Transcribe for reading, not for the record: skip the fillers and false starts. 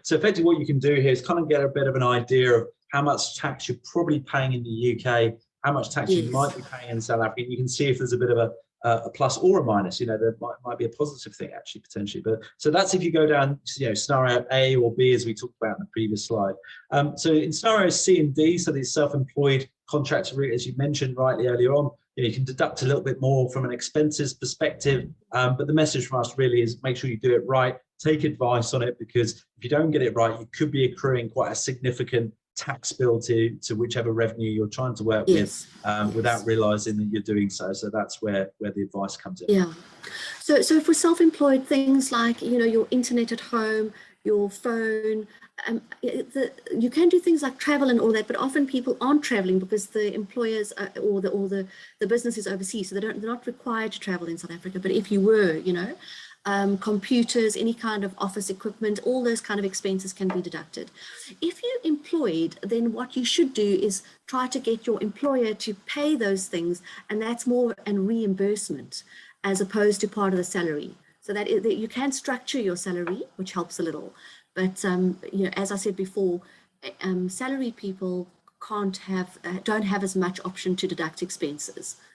So effectively what you can do here is kind of get a bit of an idea of how much tax you're probably paying in the UK, how much tax you might be paying in South Africa. You can see if there's a bit of a plus or a minus. There might be a positive thing actually potentially. But so that's if you go down, scenario A or B, as we talked about in the previous slide. So in scenario C and D, so the self-employed contractor route, as you mentioned rightly earlier on, you can deduct a little bit more from an expenses perspective. But the message from us really is make sure you do it right. Take advice on it, because if you don't get it right, you could be accruing quite a significant tax bill to whichever revenue you're trying to work with, without realizing that you're doing so. So that's where the advice comes in. Yeah. So for self-employed, things like, your internet at home, your phone, you can do things like travel and all that, but often people aren't traveling because the employers or the business is overseas, so they're not required to travel in South Africa. But if you were, computers, any kind of office equipment, all those kind of expenses can be deducted. If you're employed, then what you should do is try to get your employer to pay those things, and that's more a reimbursement as opposed to part of the salary. So that you can structure your salary, which helps a little. But as I said before, salary people don't have as much option to deduct expenses.